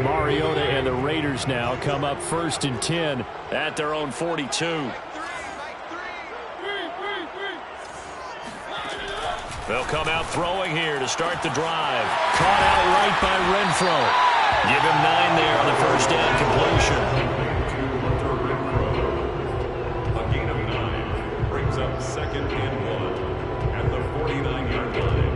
Mariota and the Raiders now come up 1st and 10 at their own 42. They'll come out throwing here to start the drive. Caught out right by Renfro. Give him 9 there on the first down completion. A gain of 9 brings up 2nd and 1 at the 49-yard line.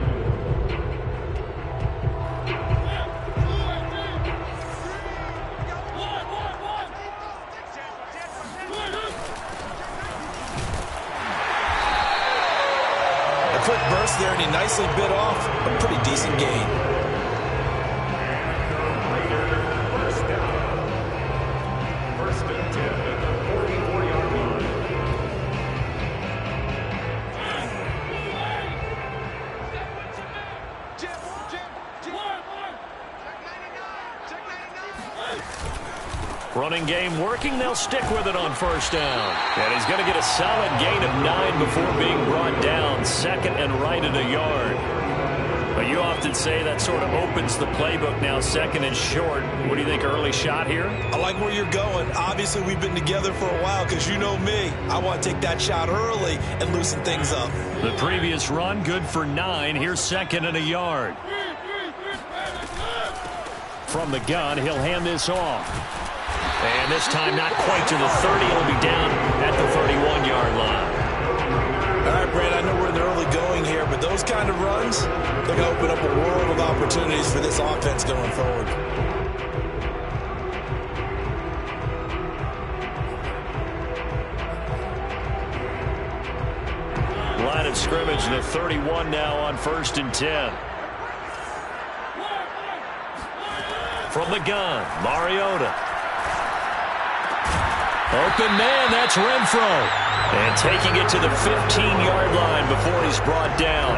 Quick burst there, and he nicely bit off a pretty decent gain. First and 10 at the 44-yard line. Running game working. They'll stick with it on first down. And he's going to get a solid gain of 9 before being brought down. 2nd and right at a yard. But you often say that sort of opens the playbook now. 2nd and short. What do you think, early shot here? I like where you're going. Obviously, we've been together for a while because you know me. I want to take that shot early and loosen things up. The previous run, good for 9. Here's 2nd and a yard. From the gun, he'll hand this off. And this time not quite to the 30. It'll be down at the 31-yard line. All right, Brad, I know we're in the early going here, but those kind of runs, they're going to open up a world of opportunities for this offense going forward. Line of scrimmage to 31 now on 1st and 10. From the gun, Mariota. Open man, that's Renfro. And taking it to the 15-yard line before he's brought down.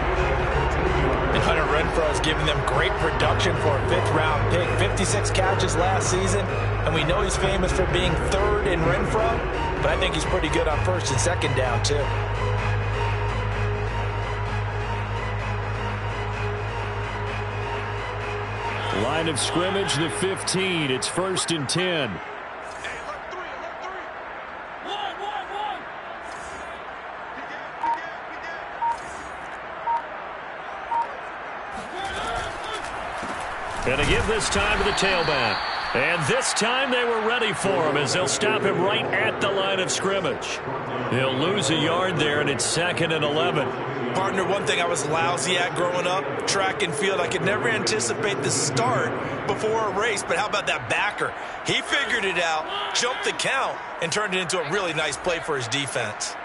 And Hunter Renfro has given them great production for a 5th-round pick. 56 catches last season, and we know he's famous for being 3rd in Renfro, but I think he's pretty good on 1st and 2nd down, too. Line of scrimmage, the 15. It's 1st and 10. And to give this time to the tailback. And this time they were ready for him as they'll stop him right at the line of scrimmage. He'll lose a yard there, and it's 2nd and 11. Partner, one thing I was lousy at growing up, track and field. I could never anticipate the start before a race, but how about that backer? He figured it out, jumped the count, and turned it into a really nice play for his defense.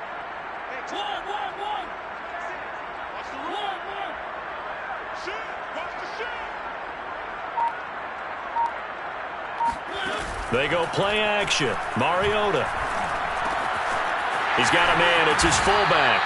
They go play action. Mariota. He's got a man. It's his fullback.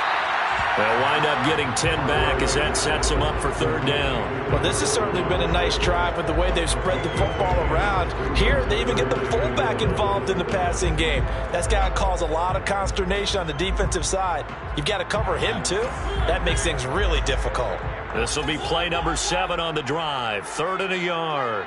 They'll wind up getting 10 back as that sets him up for 3rd down. Well, this has certainly been a nice drive with the way they've spread the football around. Here, they even get the fullback involved in the passing game. That's got to cause a lot of consternation on the defensive side. You've got to cover him, too. That makes things really difficult. This will be play number 7 on the drive. 3rd and a yard.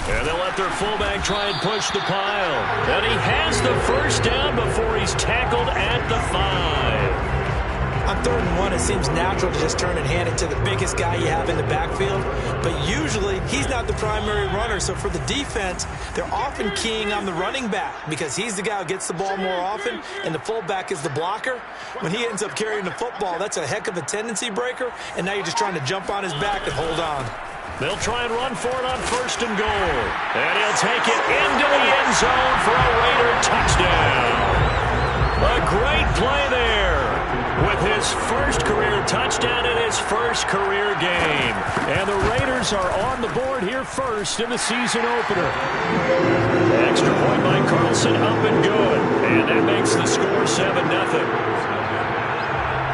And they'll let their fullback try and push the pile. And he has the first down before he's tackled at the 5. On 3rd and 1, it seems natural to just turn and hand it to the biggest guy you have in the backfield. But usually, he's not the primary runner. So for the defense, they're often keying on the running back because he's the guy who gets the ball more often, and the fullback is the blocker. When he ends up carrying the football, that's a heck of a tendency breaker, and now you're just trying to jump on his back and hold on. They'll try and run for it on 1st and goal. And he'll take it into the end zone for a Raider touchdown. A great play there with his first career touchdown in his first career game. And the Raiders are on the board here first in the season opener. Extra point by Carlson, up and good. And that makes the score 7-0.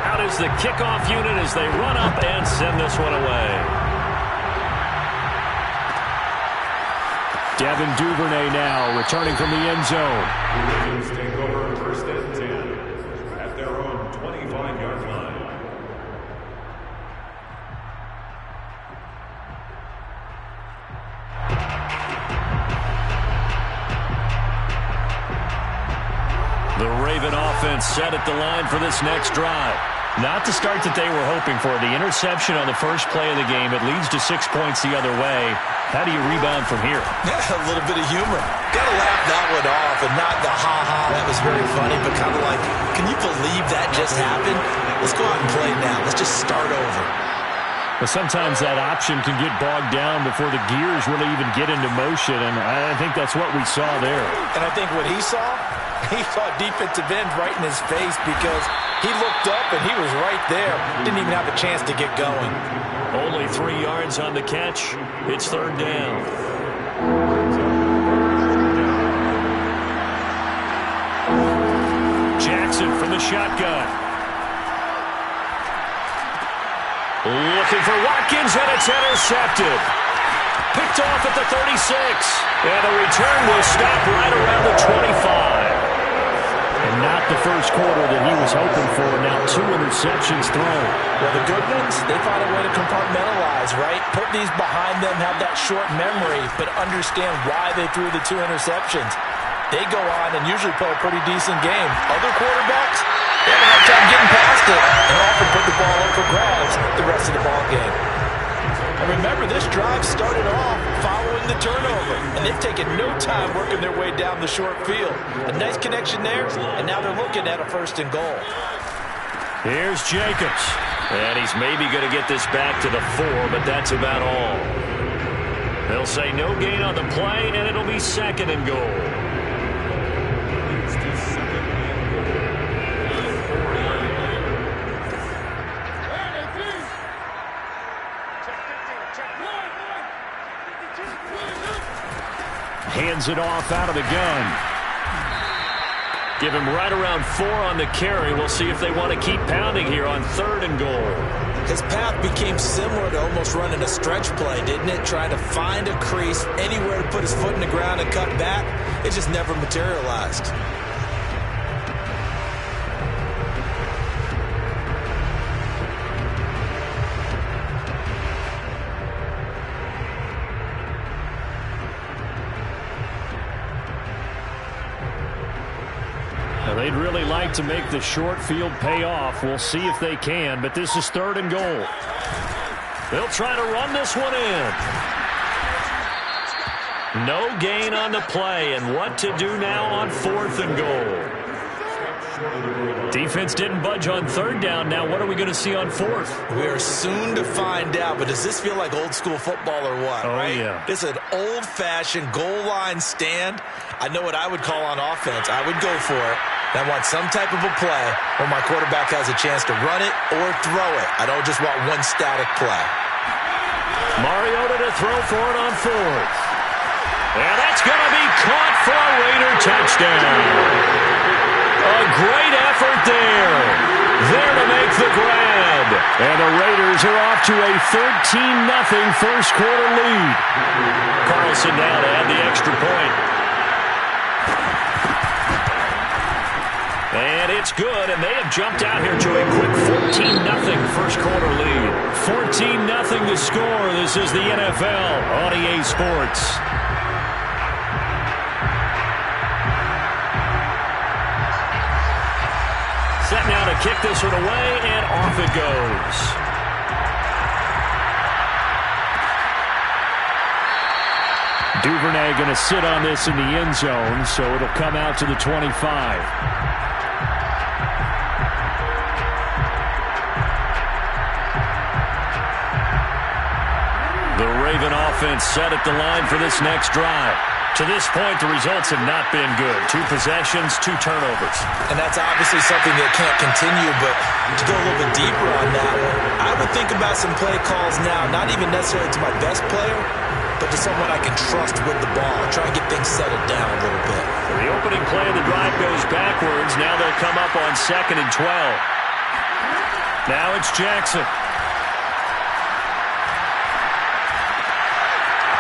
Out is the kickoff unit as they run up and send this one away. Devin Duvernay now returning from the end zone. Raiders take over 1st and 10 at their own 25-yard line. Raven offense set at the line for this next drive. Not the start that they were hoping for. The interception on the first play of the game. It leads to 6 points the other way. How do you rebound from here? Yeah, a little bit of humor. Got to laugh that one off and not the ha-ha. That was very funny, but kind of like, can you believe that just happened? Let's go out and play now. Let's just start over. But sometimes that option can get bogged down before the gears really even get into motion, and I think that's what we saw there. And I think what he saw defensive end right in his face because he looked up and he was right there. Didn't even have a chance to get going. Only 3 yards on the catch. It's third down. Jackson from the shotgun. Looking for Watkins, and it's intercepted. Picked off at the 36. And the return will stop right around the 25. And not the first quarter that he was hoping for. Now 2 interceptions thrown. Well, the good ones, they find a way to compartmentalize, right? Put these behind them, have that short memory, but understand why they threw the 2 interceptions. They go on and usually play a pretty decent game. Other quarterbacks, they have a hard time getting past it and often put the ball up for grabs the rest of the ball game. And remember, this drive started off following the turnover, and they've taken no time working their way down the short field. A nice connection there, and now they're looking at a 1st and goal. Here's Jacobs, and he's maybe going to get this back to the 4, but that's about all. They'll say no gain on the play, and it'll be 2nd and goal. Hands it off out of the gun. Give him right around 4 on the carry. We'll see if they want to keep pounding here on 3rd and goal. His path became similar to almost running a stretch play, didn't it? Trying to find a crease, anywhere to put his foot in the ground and cut back. It just never materialized. They'd really like to make the short field pay off. We'll see if they can, but this is 3rd and goal. They'll try to run this one in. No gain on the play, and what to do now on 4th and goal. Defense didn't budge on 3rd down. Now what are we going to see on 4th? We are soon to find out, but does this feel like old school football or what? Oh, right? yeah. This is an old-fashioned goal line stand. I know what I would call on offense. I would go for it. I want some type of a play where my quarterback has a chance to run it or throw it. I don't just want one static play. Mariota to throw for it on 4th. And that's going to be caught for a Raider touchdown. A great effort there. There to make the grab. And the Raiders are off to a 13-0 first quarter lead. Carlson now to add the extra point. And it's good, and they have jumped out here to a quick 14-0 first quarter lead. 14-0 the score. This is the NFL on EA Sports. Set now to kick this one away, and off it goes. Duvernay going to sit on this in the end zone, so it'll come out to the 25. The Raven offense set at the line for this next drive. To this point, the results have not been good. 2 possessions, 2 turnovers. And that's obviously something that can't continue, but to go a little bit deeper on that one, I would think about some play calls now, not even necessarily to my best player, but to someone I can trust with the ball. Try and get things settled down a little bit. The opening play of the drive goes backwards. Now they'll come up on 2nd and 12. Now it's Jackson.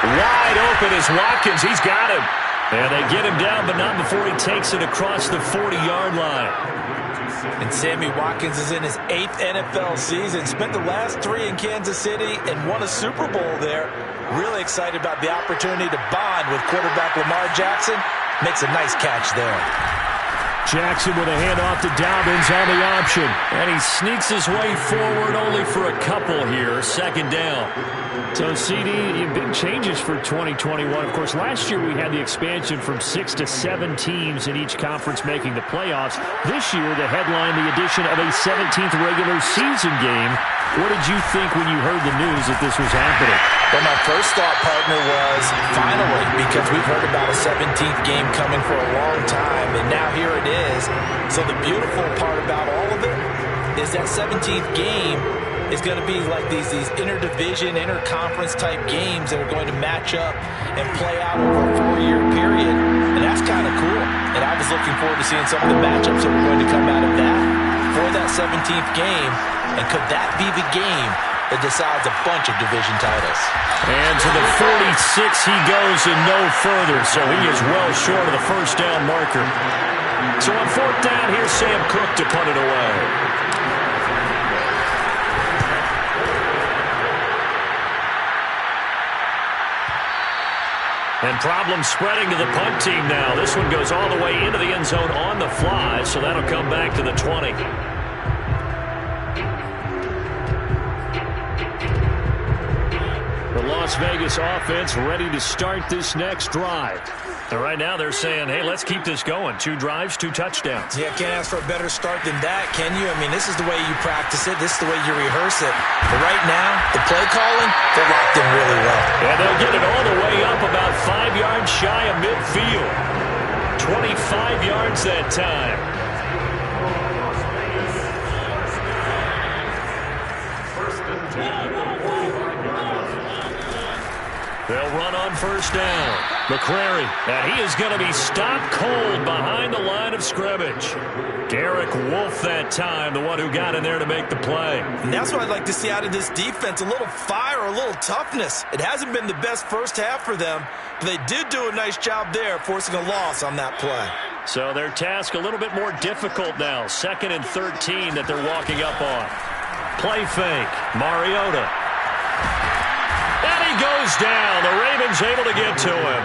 Wide open is Watkins. He's got him. And they get him down, but not before he takes it across the 40-yard line. And Sammy Watkins is in his 8th NFL season. Spent the last 3 in Kansas City and won a Super Bowl there. Really excited about the opportunity to bond with quarterback Lamar Jackson. Makes a nice catch there. Jackson with a handoff to Dobbins on the option. And he sneaks his way forward only for a couple here. Second down. So, CD, big changes for 2021. Of course, last year we had the expansion from 6 to 7 teams in each conference making the playoffs. This year, the headline, the addition of a 17th regular season game. What did you think when you heard the news that this was happening? Well, my first thought, partner, was finally, because we've heard about a 17th game coming for a long time, and now here it is. So the beautiful part about all of it is that 17th game is going to be like these interdivision, interconference type games that are going to match up and play out over a 4-year period, and that's kind of cool. And I was looking forward to seeing some of the matchups that were going to come out of that for that 17th game, and could that be the game that decides a bunch of division titles? And to the 46 he goes and no further, so he is well short of the first down marker. So on fourth down, here's Sam Cook to punt it away. And problem spreading to the punt team now. This one goes all the way into the end zone on the fly, so that'll come back to the 20. The Las Vegas offense ready to start this next drive. And right now they're saying, hey, let's keep this going. 2 drives, 2 touchdowns. Yeah, can't ask for a better start than that, can you? I mean, this is the way you practice it. This is the way you rehearse it. But right now, the play calling, they're locked in really well. And they'll get it all the way up about 5 yards shy of midfield. 25 yards that time. They'll run on first down. McCrary, and he is going to be stopped cold behind the line of scrimmage. Derek Wolfe that time, the one who got in there to make the play. And that's what I'd like to see out of this defense, a little fire, a little toughness. It hasn't been the best first half for them, but they did do a nice job there, forcing a loss on that play. So their task a little bit more difficult now. 2nd and 13 that they're walking up on. Play fake. Mariota. And he goes down. The Ravens able to get to him.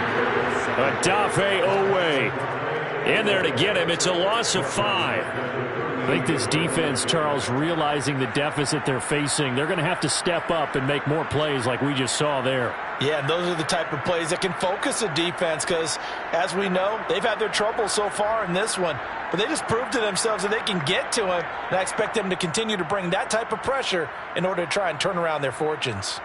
Odafe Owe in there to get him. It's a loss of 5. I think this defense, Charles, realizing the deficit they're facing, they're going to have to step up and make more plays like we just saw there. Yeah, and those are the type of plays that can focus a defense because, as we know, they've had their trouble so far in this one. But they just proved to themselves that they can get to him, and I expect them to continue to bring that type of pressure in order to try and turn around their fortunes.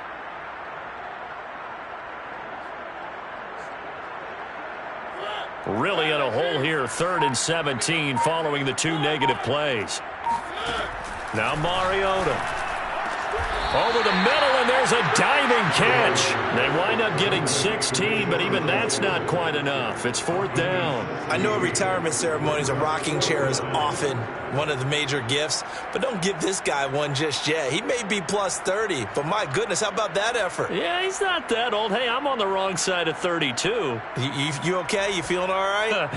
Really in a hole here, 3rd and 17 following the 2 negative plays. Now Mariota. Over the middle, and there's a diving catch. They wind up getting 16, but even that's not quite enough. It's 4th down. I know at retirement ceremonies, a rocking chair is often one of the major gifts, but don't give this guy one just yet. He may be plus 30, but my goodness, how about that effort? Yeah, he's not that old. Hey, I'm on the wrong side of 32. You okay? You feeling all right?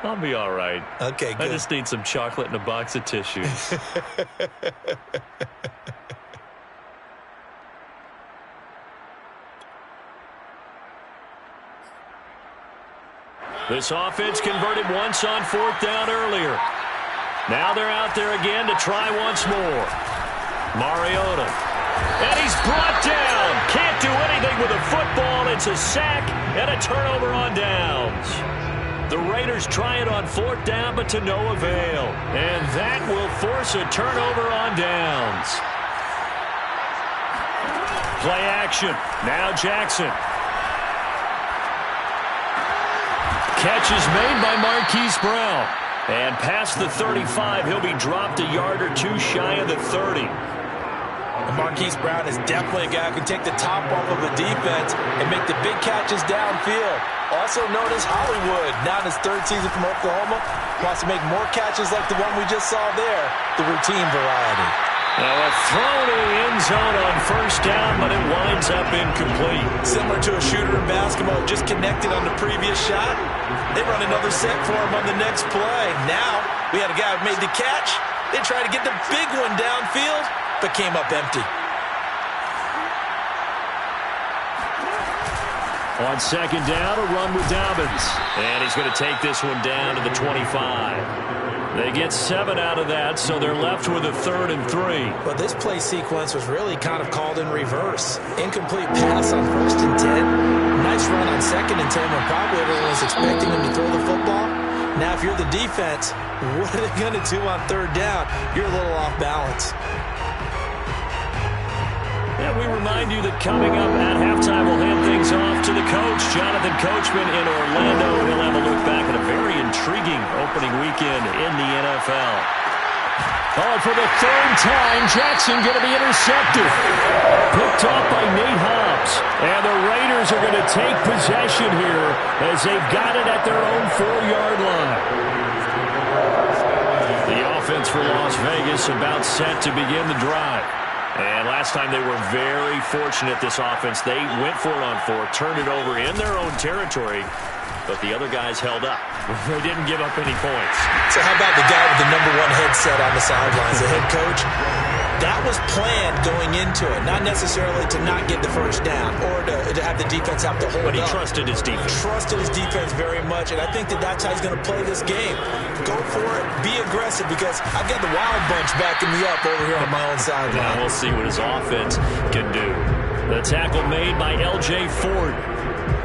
I'll be all right. Okay, good. I just need some chocolate and a box of tissues. This offense converted once on 4th down earlier. Now they're out there again to try once more. Mariota. And he's brought down. Can't do anything with a football. It's a sack and a turnover on downs. The Raiders try it on 4th down, but to no avail. And that will force a turnover on downs. Play action. Now Jackson. Catch is made by Marquise Brown. And past the 35, he'll be dropped a yard or 2 shy of the 30. And Marquise Brown is definitely a guy who can take the top off of the defense and make the big catches downfield. Also known as Hollywood, now in his 3rd season from Oklahoma, wants to make more catches like the one we just saw there, the routine variety. Now a throw to the end zone on 1st down, but it winds up incomplete. Similar to a shooter in basketball, just connected on the previous shot. They run another set for him on the next play. Now we had a guy who made the catch. They tried to get the big one downfield, but came up empty. On second down, a run with Dobbins. And he's going to take this one down to the 25. They get 7 out of that, so they're left with a 3rd and 3. But this play sequence was really kind of called in reverse. Incomplete pass on 1st and 10. Nice run on 2nd and 10 when probably everyone was expecting him to throw the football. Now, if you're the defense, what are they going to do on 3rd down? You're a little off balance. And we remind you that coming up at halftime, we'll hand things off to the coach, Jonathan Coachman in Orlando. He'll have a look back at a very intriguing opening weekend in the NFL. Oh, for the 3rd time, Jackson going to be intercepted. Picked off by Nate Hobbs. And the Raiders are going to take possession here as they've got it at their own 4-yard line. The offense for Las Vegas about set to begin the drive. And last time they were very fortunate, this offense. They went for it on 4, turned it over in their own territory, but the other guys held up. They didn't give up any points. So how about the guy with the #1 headset on the sidelines, the head coach? That was planned going into it, not necessarily to not get the 1st down or to have the defense have to hold up. But he trusted his defense. Trusted his defense very much, and I think that's how he's going to play this game. Go for it, be aggressive, because I've got the Wild Bunch backing me up over here on my own sideline. Now we'll see what his offense can do. The tackle made by L.J. Ford.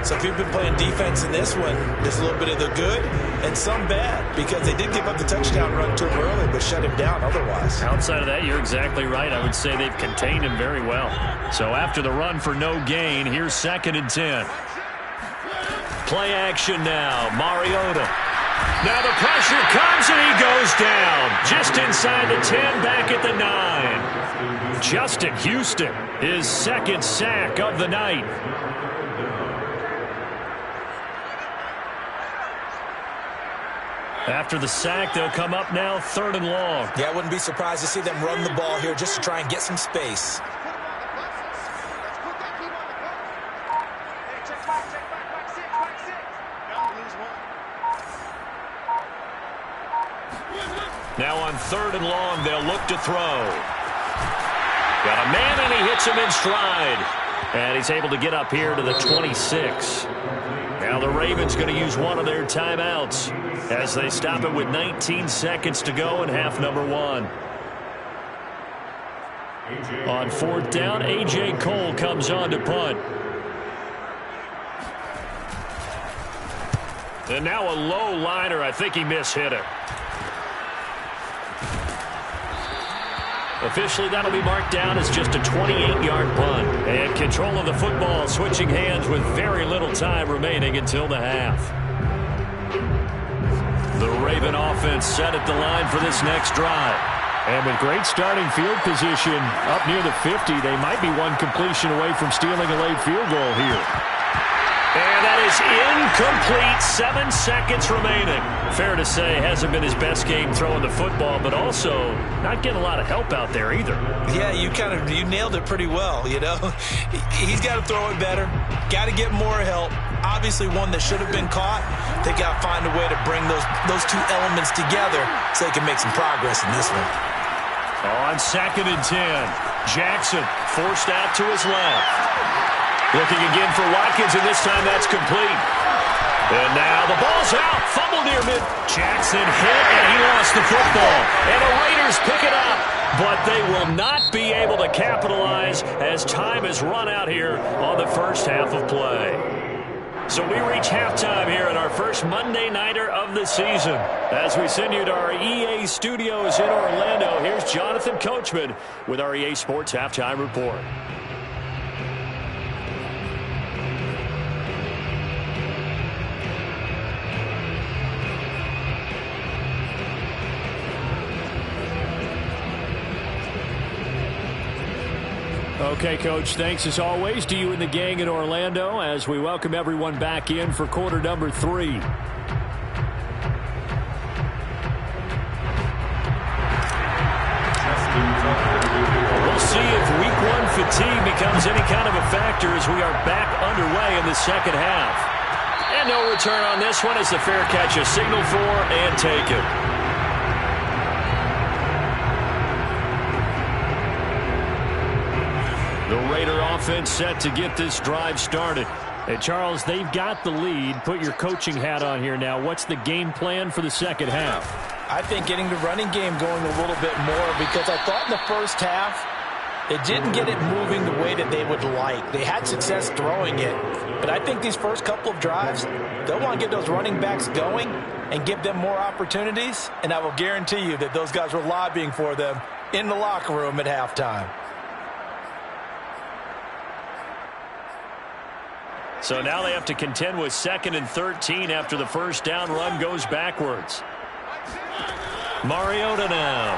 So if you've been playing defense in this one, there's a little bit of the good and some bad, because they did give up the touchdown run to him early, but shut him down otherwise. Outside of that, you're exactly right. I would say they've contained him very well. So after the run for no gain, here's 2nd and 10. Play action now. Mariota. Now the pressure comes and he goes down. Just inside the 10, back at the 9. Justin Houston, his 2nd sack of the night. After the sack, they'll come up now 3rd and long. Yeah, I wouldn't be surprised to see them run the ball here just to try and get some space. Now on 3rd and long, they'll look to throw. Got a man, and he hits him in stride. And he's able to get up here to the 26. Now the Ravens going to use one of their timeouts as they stop it with 19 seconds to go in half number 1. On 4th down, A.J. Cole comes on to punt. And now a low liner. I think he mishit it. Officially, that'll be marked down as just a 28-yard punt. And control of the football switching hands with very little time remaining until the half. The Raven offense set at the line for this next drive. And with great starting field position up near the 50, they might be one completion away from stealing a late field goal here. And that is incomplete. 7 seconds remaining. Fair to say, hasn't been his best game throwing the football, but also not getting a lot of help out there either. Yeah, you nailed it pretty well, you know. He's got to throw it better. Got to get more help. Obviously one that should have been caught. They got to find a way to bring those two elements together so they can make some progress in this one. On 2nd and 10, Jackson forced out to his left. Looking again for Watkins, and this time that's complete. And now the ball's out. Fumble near mid. Jackson hit, and he lost the football. And the Raiders pick it up. But they will not be able to capitalize as time has run out here on the first half of play. So we reach halftime here at our first Monday Nighter of the season. As we send you to our EA studios in Orlando, here's Jonathan Coachman with our EA Sports Halftime Report. Okay, Coach, thanks as always to you and the gang in Orlando as we welcome everyone back in for quarter number 3. We'll see if Week 1 fatigue becomes any kind of a factor as we are back underway in the second half. And no return on this one as the fair catch is signaled for and taken. The Raider offense set to get this drive started. Hey, Charles, they've got the lead. Put your coaching hat on here now. What's the game plan for the second half? I think getting the running game going a little bit more, because I thought in the first half they didn't get it moving the way that they would like. They had success throwing it, but I think these first couple of drives, they'll want to get those running backs going and give them more opportunities, and I will guarantee you that those guys were lobbying for them in the locker room at halftime. So now they have to contend with 2nd and 13 after the first down run goes backwards. Mariota now.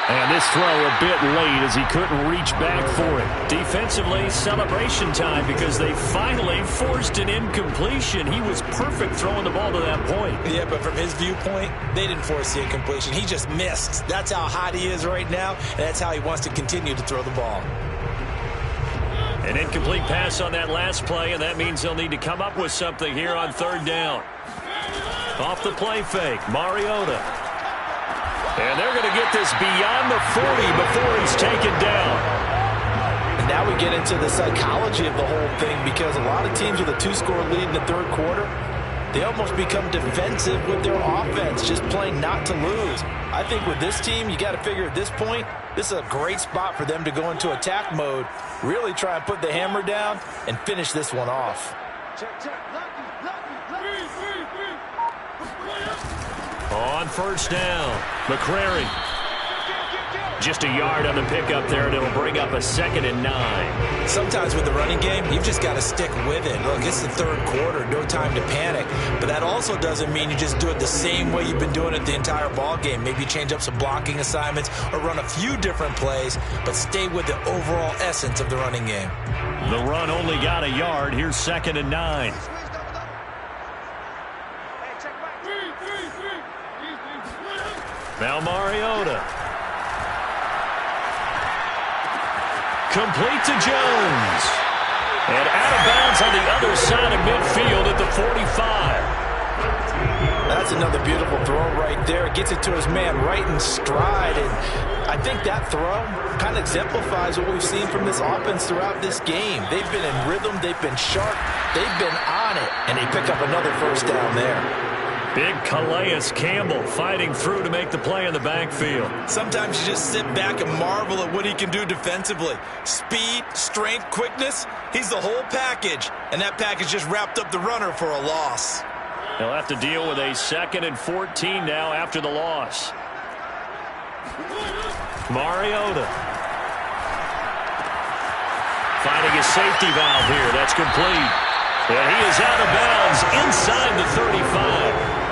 And this throw a bit late as he couldn't reach back for it. Defensively, celebration time because they finally forced an incompletion. He was perfect throwing the ball to that point. Yeah, but from his viewpoint, they didn't force the incompletion. He just missed. That's how hot he is right now, and that's how he wants to continue to throw the ball. An incomplete pass on that last play, and that means they'll need to come up with something here on 3rd down. Off the play fake, Mariota. And they're going to get this beyond the 40 before he's taken down. And now we get into the psychology of the whole thing, because a lot of teams with a 2-score lead in the 3rd quarter, they almost become defensive with their offense, just playing not to lose. I think with this team, you got to figure at this point, this is a great spot for them to go into attack mode, really try and put the hammer down and finish this one off. On 1st down, McCrary. Just a yard on the pickup there, and it'll bring up a 2nd and 9. Sometimes with the running game, you've just got to stick with it. Look, it's the 3rd quarter, no time to panic. But that also doesn't mean you just do it the same way you've been doing it the entire ball game. Maybe change up some blocking assignments or run a few different plays, but stay with the overall essence of the running game. The run only got a yard. Here's 2nd and 9. Now Mariota. Complete to Jones. And out of bounds on the other side of midfield at the 45. That's another beautiful throw right there. Gets it to his man right in stride. And I think that throw kind of exemplifies what we've seen from this offense throughout this game. They've been in rhythm. They've been sharp. They've been on it. And they pick up another 1st down there. Big Calais Campbell fighting through to make the play in the backfield. Sometimes you just sit back and marvel at what he can do defensively. Speed, strength, quickness, he's the whole package. And that package just wrapped up the runner for a loss. They'll have to deal with a 2nd and 14 now after the loss. Mariota. Finding his safety valve here. That's complete. And he is out of bounds inside the 35.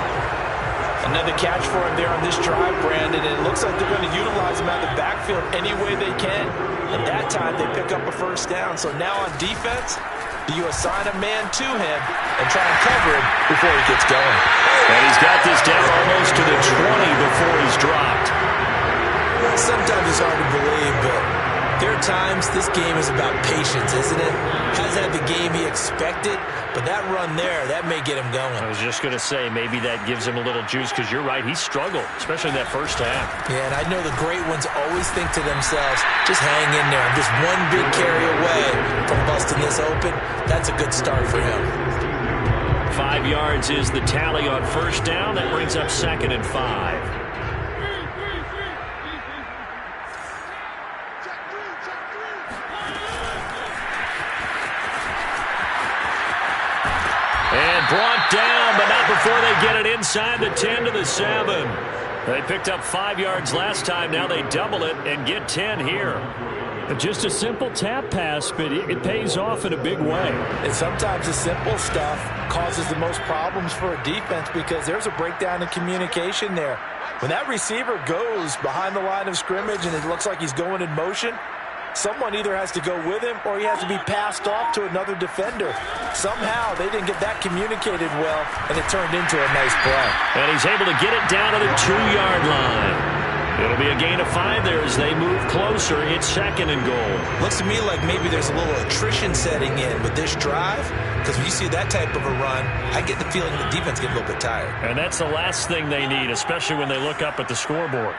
Another catch for him there on this drive, Brandon, and it looks like they're going to utilize him out of the backfield any way they can. And that time they pick up a 1st down. So now on defense, do you assign a man to him and try and cover him before he gets going? And he's got this down almost to the 20 before he's dropped. Sometimes it's hard to believe, but there are times this game is about patience, isn't it? Hasn't had the game he expected, but that run there, that may get him going. I was just going to say, maybe that gives him a little juice, because you're right, he struggled, especially in that first half. Yeah, and I know the great ones always think to themselves, just hang in there. I'm just one big carry away from busting this open. That's a good start for him. 5 yards is the tally on 1st down. That brings up 2nd and 5. And brought down, but not before they get it inside the 10 to the 7. They picked up 5 yards last time. Now they double it and get 10 here. Just a simple tap pass, but it pays off in a big way. And sometimes the simple stuff causes the most problems for a defense, because there's a breakdown in communication there. When that receiver goes behind the line of scrimmage and it looks like he's going in motion, someone either has to go with him or he has to be passed off to another defender. Somehow they didn't get that communicated well, and it turned into a nice play. And he's able to get it down to the 2-yard line. It'll be a gain of 5 there as they move closer. It's 2nd and goal. Looks to me like maybe there's a little attrition setting in with this drive, because when you see that type of a run, I get the feeling the defense gets a little bit tired. And that's the last thing they need, especially when they look up at the scoreboard.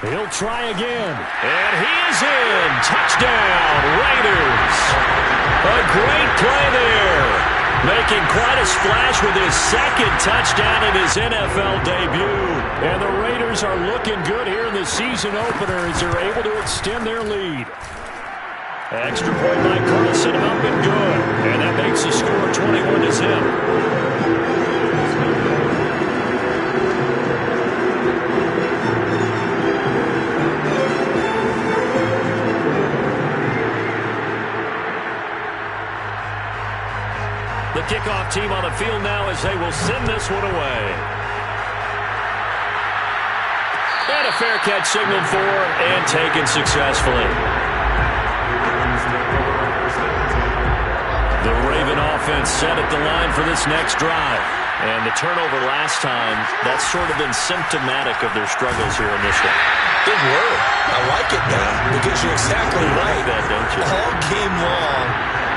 He'll try again. And he is in. Touchdown, Raiders. A great play there. Making quite a splash with his second touchdown in his NFL debut. And the Raiders are looking good here in the season opener as they're able to extend their lead. Extra point by Carlson, up and good. And that makes the score 21-0. The kickoff team on the field now as they will send this one away. And a fair catch signaled for and taken successfully. The Raven offense set at the line for this next drive. And the turnover last time, that's sort of been symptomatic of their struggles here in this one. Good word. I like it now because you're exactly right. That, don't you? All game long,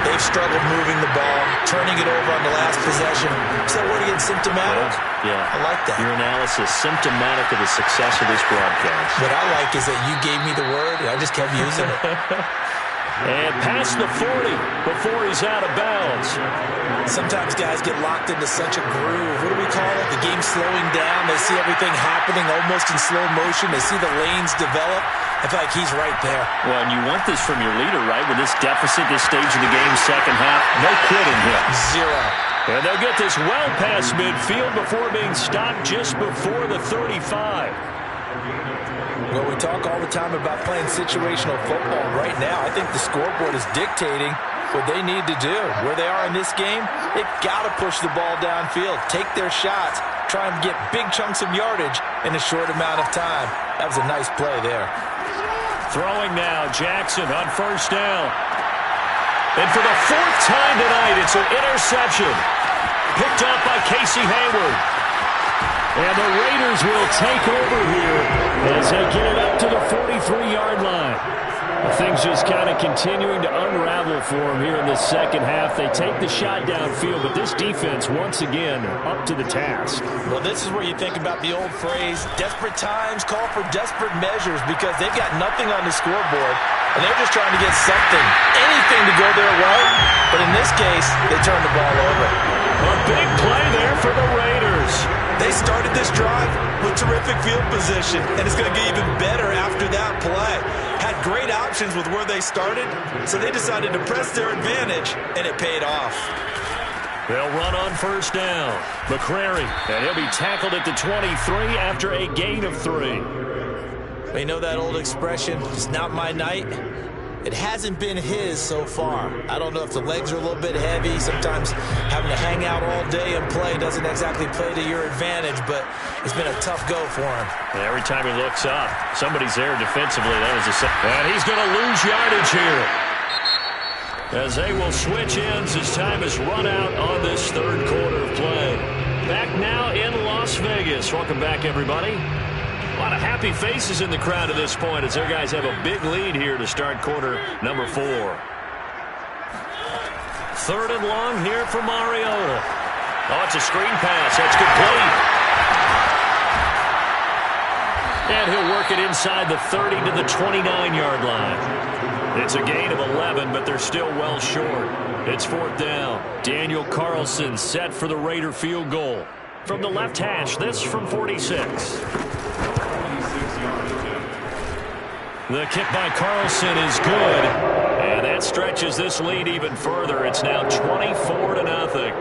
they've struggled moving the ball, turning it over on the last possession. Is that word again, symptomatic? Yeah. I like that. Your analysis, symptomatic of the success of this broadcast. What I like is that you gave me the word, and I just kept using it. And past the 40 before he's out of bounds. Sometimes guys get locked into such a groove. What do we call it? The game's slowing down. They see everything happening almost in slow motion. They see the lanes develop. I feel like he's right there. Well, and you want this from your leader, right? With this deficit, this stage of the game, second half, no quitting him. Zero. And they'll get this well past midfield before being stopped just before the 35. Well, we talk all the time about playing situational football. Right now, I think the scoreboard is dictating what they need to do. Where they are in this game, they've got to push the ball downfield, take their shots, try and get big chunks of yardage in a short amount of time. That was a nice play there. Throwing now, Jackson on first down. And for the fourth time tonight, it's an interception. Picked up by Casey Hayward. And the Raiders will take over here as they get it up to the 43-yard line. Things just kind of continuing to unravel for them here in the second half. They take the shot downfield, but this defense, once again, up to the task. Well, this is where you think about the old phrase, desperate times call for desperate measures, because they've got nothing on the scoreboard, and they're just trying to get something, anything to go their way. But in this case, they turn the ball over. A big play there for the Raiders. They started this drive with terrific field position, and it's going to get even better after that play. Had great options with where they started, so they decided to press their advantage, and it paid off. They'll run on first down. McCrary, and he'll be tackled at the 23 after a gain of 3. You know that old expression, it's not my night? It hasn't been his so far. I don't know if the legs are a little bit heavy. Sometimes having to hang out all day and play doesn't exactly play to your advantage, but it's been a tough go for him. And every time he looks up, somebody's there defensively. That was and he's going to lose yardage here. As they will switch ends as time is run out on this third quarter of play. Back now in Las Vegas. Welcome back, everybody. A lot of happy faces in the crowd at this point as their guys have a big lead here to start quarter number 4. Third and long here for Mariota. Oh, it's a screen pass. That's complete. And he'll work it inside the 30 to the 29-yard line. It's a gain of 11, but they're still well short. It's fourth down. Daniel Carlson set for the Raider field goal. From the left hash, this from 46. The kick by Carlson is good, and that stretches this lead even further. It's now 24-0.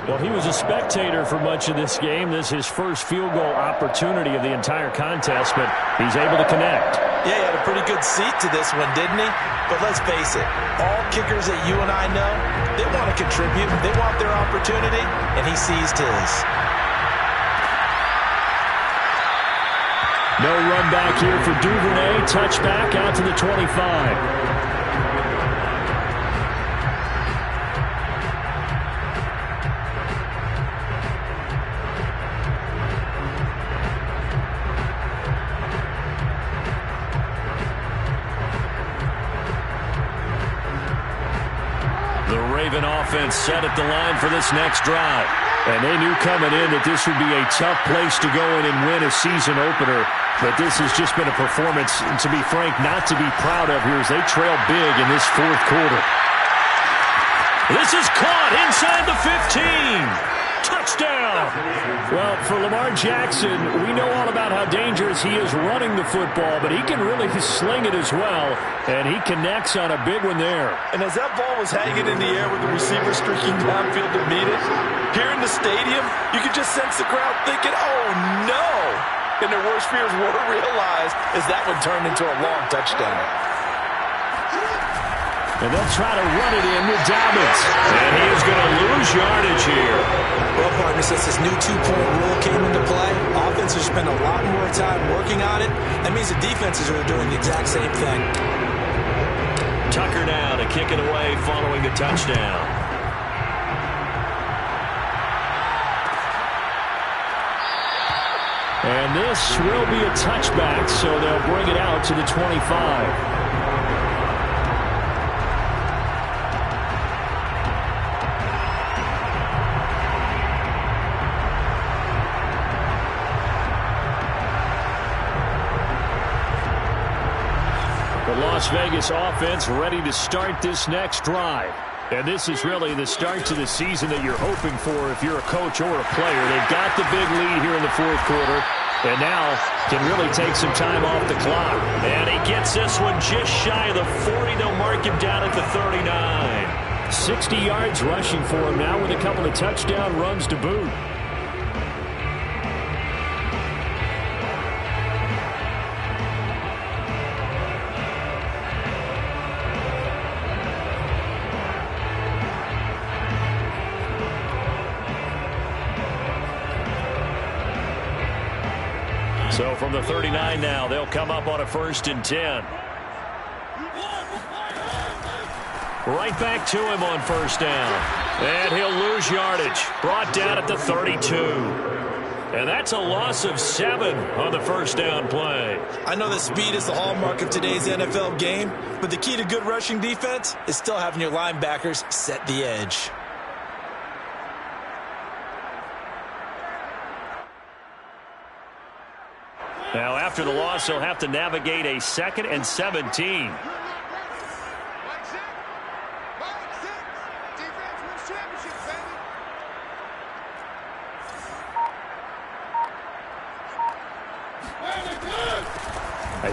Well, he was a spectator for much of this game. This is his first field goal opportunity of the entire contest, but he's able to connect. Yeah, he had a pretty good seat to this one, didn't he? But let's face it, all kickers that you and I know, they want to contribute. They want their opportunity, and he seized his. No run back here for Duvernay. Touchback out to the 25. The Raven offense set at the line for this next drive. And they knew coming in that this would be a tough place to go in and win a season opener. But this has just been a performance, to be frank, not to be proud of here as they trail big in this fourth quarter. This is caught inside the 15. Touchdown! Well, for Lamar Jackson, we know all about how dangerous he is running the football, but he can really sling it as well, and he connects on a big one there. And as that ball was hanging in the air with the receiver streaking downfield to meet it, here in the stadium, you could just sense the crowd thinking, oh, no! And their worst fears were realized as that one turned into a long touchdown. And they'll try to run it in with Dobbins. And he is going to lose yardage here. Well, partner, since this new two-point rule came into play, offenses spend a lot more time working on it. That means the defenses are doing the exact same thing. Tucker now to kick it away following the touchdown. And this will be a touchback, so they'll bring it out to the 25. Las Vegas offense ready to start this next drive. And this is really the start to the season that you're hoping for if you're a coach or a player. They've got the big lead here in the fourth quarter, and now can really take some time off the clock. And he gets this one just shy of the 40. They'll mark him down at the 39. 60 yards rushing for him now with a couple of touchdown runs to boot. So from the 39 now, they'll come up on a 1st and 10. Right back to him on 1st down. And he'll lose yardage. Brought down at the 32. And that's a loss of 7 on the 1st down play. I know that speed is the hallmark of today's NFL game, but the key to good rushing defense is still having your linebackers set the edge. Now, after the loss, he'll have to navigate a 2nd and 17.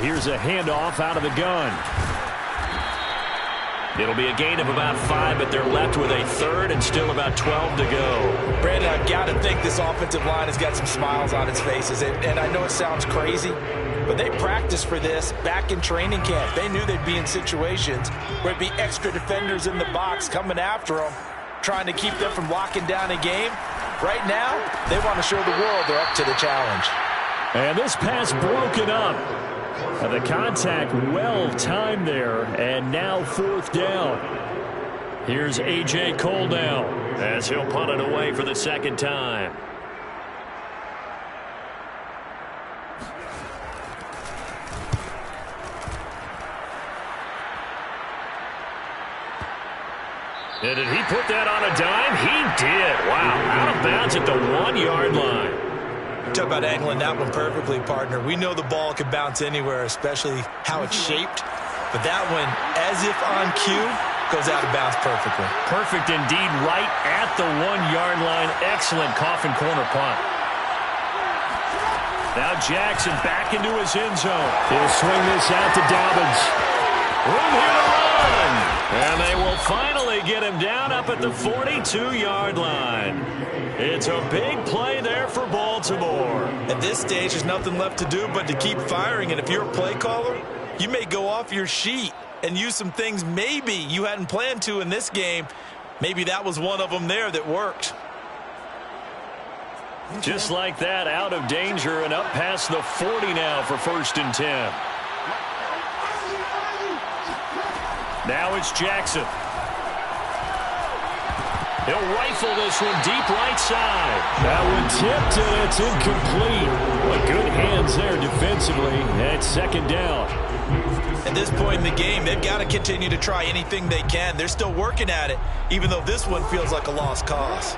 Here's a handoff out of the gun. It'll be a gain of about 5, but they're left with a 3rd and still about 12 to go. Brandon, I've got to think this offensive line has got some smiles on its faces. And I know it sounds crazy, but they practiced for this back in training camp. They knew they'd be in situations where it'd be extra defenders in the box coming after them, trying to keep them from locking down a game. Right now, they want to show the world they're up to the challenge. And this pass broken up. The contact well timed there, and now 4th down. Here's A.J. Cole now as he'll punt it away for the 2nd time. And did he put that on a dime? He did. Wow, out of bounds at the 1-yard line. Talk about angling that one perfectly, partner. We know the ball can bounce anywhere, especially how it's shaped. But that one, as if on cue, goes out of bounds perfectly. Perfect indeed, right at the 1-yard line. Excellent coffin corner punt. Now Jackson back into his end zone. He'll swing this out to Dobbins. Room here to run. And they will finally get him down up at the 42-yard line. It's a big play there for Baltimore. At this stage, there's nothing left to do but to keep firing. And if you're a play caller, you may go off your sheet and use some things maybe you hadn't planned to in this game. Maybe that was one of them there that worked. Just like that, out of danger and up past the 40 now for 1st and 10. Now it's Jackson. He'll rifle this one deep right side. That one tipped, and it's incomplete. But good hands there defensively at 2nd down. At this point in the game, they've got to continue to try anything they can. They're still working at it, even though this one feels like a lost cause.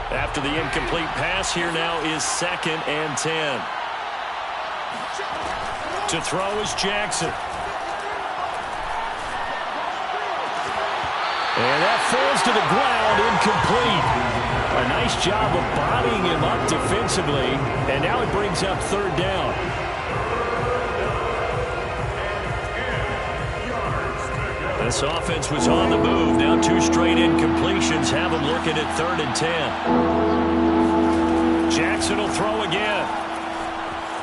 After the incomplete pass, here now is 2nd and 10. To throw is Jackson. And that falls to the ground, incomplete. A nice job of bodying him up defensively, and now it brings up third down. This offense was on the move. Now 2 straight incompletions have them looking at 3rd and 10. Jackson will throw again.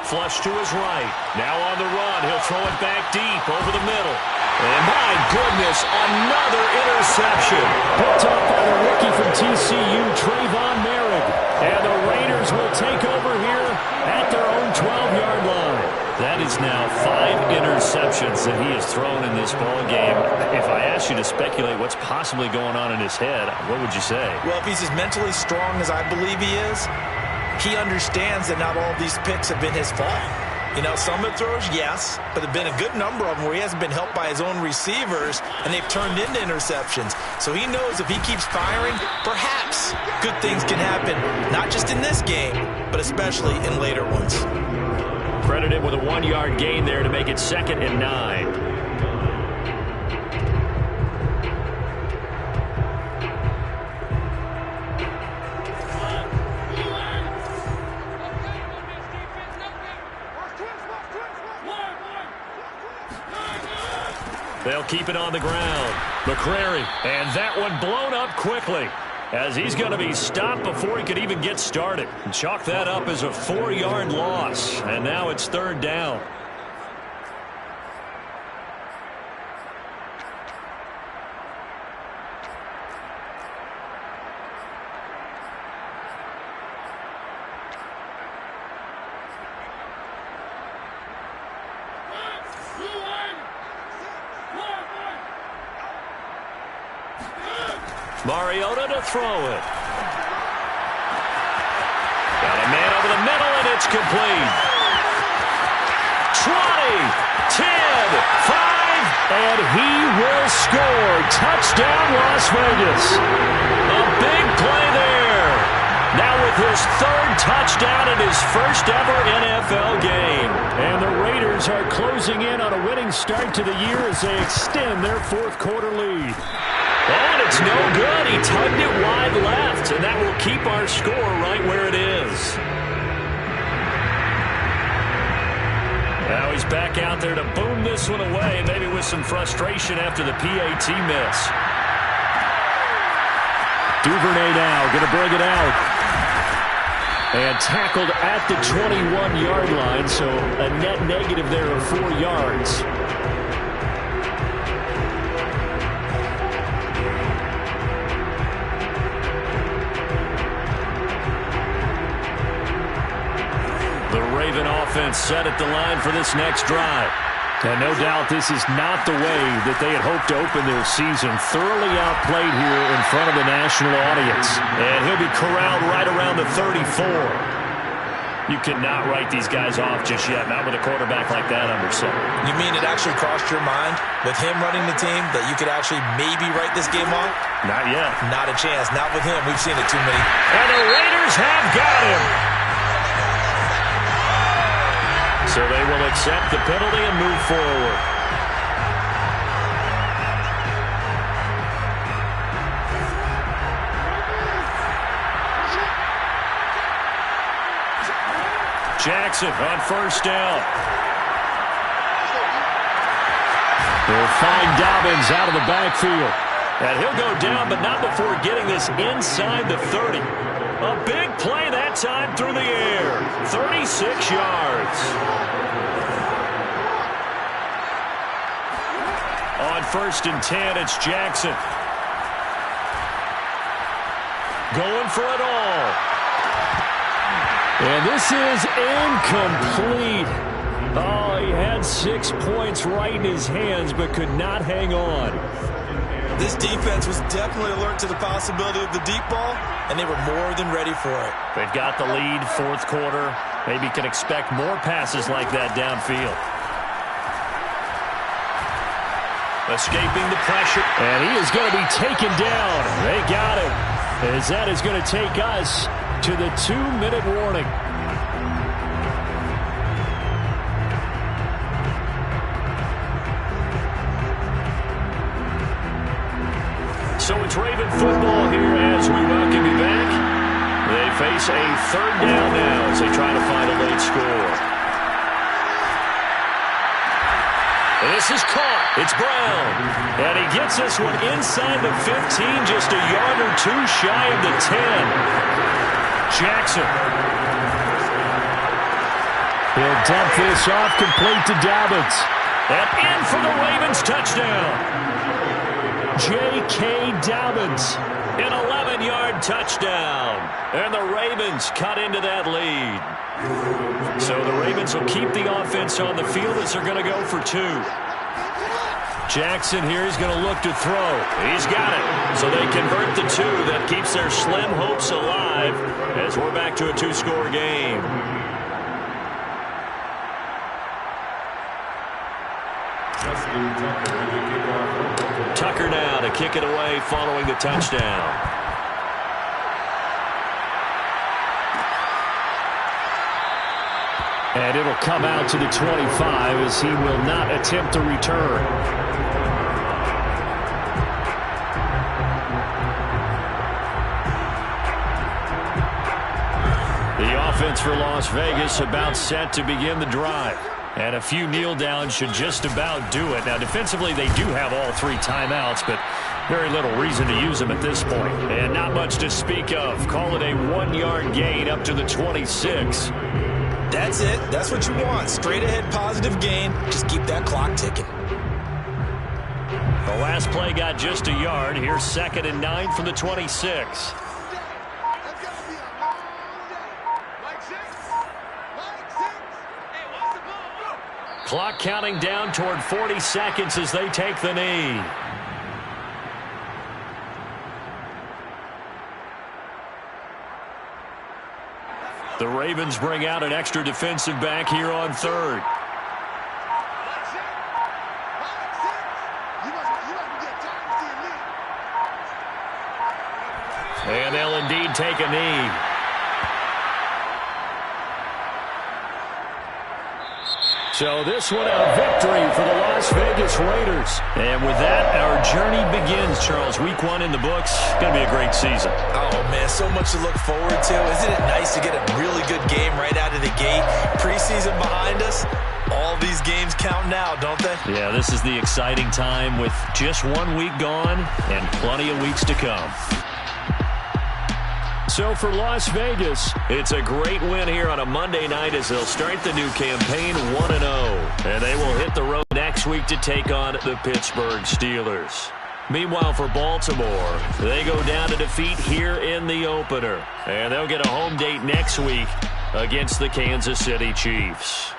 Flush to his right. Now on the run. He'll throw it back deep over the middle. And my goodness, another interception. Picked up by the rookie from TCU, Trayvon Merrick. And the Raiders will take over here at their own 12-yard line. That is now 5 interceptions that he has thrown in this ball game. If I asked you to speculate what's possibly going on in his head, what would you say? Well, if he's as mentally strong as I believe he is, he understands that not all of these picks have been his fault. You know, some of the throws, yes, but there have been a good number of them where he hasn't been helped by his own receivers, and they've turned into interceptions. So he knows if he keeps firing, perhaps good things can happen, not just in this game, but especially in later ones. Credited with a 1-yard gain there to make it 2nd and 9. They'll keep it on the ground. McCrary, and that one blown up quickly as he's going to be stopped before he could even get started. Chalk that up as a 4-yard loss, and now it's 3rd down. Mariota to throw it. Got a man over the middle, and it's complete. 20, 10, 5, and he will score. Touchdown, Las Vegas. A big play there. Now with his 3rd touchdown in his first ever NFL game. And the Raiders are closing in on a winning start to the year as they extend their 4th quarter lead. And it's no good. He tugged it wide left, and that will keep our score right where it is. Now he's back out there to boom this one away, maybe with some frustration after the PAT miss. Duvernay now going to bring it out. And tackled at the 21-yard line, so a net negative there of 4 yards. The Raven offense set at the line for this next drive. And no doubt this is not the way that they had hoped to open their season. Thoroughly outplayed here in front of the national audience. And he'll be corralled right around the 34. You cannot write these guys off just yet, not with a quarterback like that under center. You mean it actually crossed your mind with him running the team that you could actually maybe write this game off? Not yet. Not a chance. Not with him. We've seen it too many. And the Raiders have got him. So they will accept the penalty and move forward. Jackson on 1st down. They'll find Dobbins out of the backfield. And he'll go down, but not before getting this inside the 30. A big play that time through the air. 36 yards. On 1st and 10, it's Jackson. Going for it all. And this is incomplete. Oh, he had 6 points right in his hands, but could not hang on. This defense was definitely alert to the possibility of the deep ball, and they were more than ready for it. They've got the lead, 4th quarter. Maybe can expect more passes like that downfield. Escaping the pressure, and he is going to be taken down. They got him, as that is going to take us to the 2-minute warning. football here as we welcome you back. They face a third down now as they try to find a late score. And this is caught. It's Brown. And he gets this one inside the 15, just a yard or two shy of the 10. Jackson. He'll dump this off, complete to Dobbins. And in for the Ravens touchdown. J.K. Dobbins, an 11-yard touchdown. And the Ravens cut into that lead. So the Ravens will keep the offense on the field as they're going to go for two. Jackson here is going to look to throw. He's got it. So they convert the two. That keeps their slim hopes alive as we're back to a two-score game. Tucker now to kick it away following the touchdown. And it'll come out to the 25 as he will not attempt to return. The offense for Las Vegas about set to begin the drive. And a few kneel downs should just about do it. Now, defensively, they do have all three timeouts, but very little reason to use them at this point. And not much to speak of. Call it a 1-yard gain up to the 26. That's it. That's what you want. Straight ahead positive gain. Just keep that clock ticking. The last play got just a yard. Here's 2nd and 9 from the 26. Clock counting down toward 40 seconds as they take the knee. The Ravens bring out an extra defensive back here on 3rd. And they'll indeed take a knee. So this one a victory for the Las Vegas Raiders. And with that, our journey begins, Charles. Week 1 in the books. Going to be a great season. Oh, man, so much to look forward to. Isn't it nice to get a really good game right out of the gate? Preseason behind us. All these games count now, don't they? Yeah, this is the exciting time with just 1 week gone and plenty of weeks to come. So for Las Vegas, it's a great win here on a Monday night as they'll start the new campaign 1-0. And they will hit the road next week to take on the Pittsburgh Steelers. Meanwhile, for Baltimore, they go down to defeat here in the opener. And they'll get a home date next week against the Kansas City Chiefs.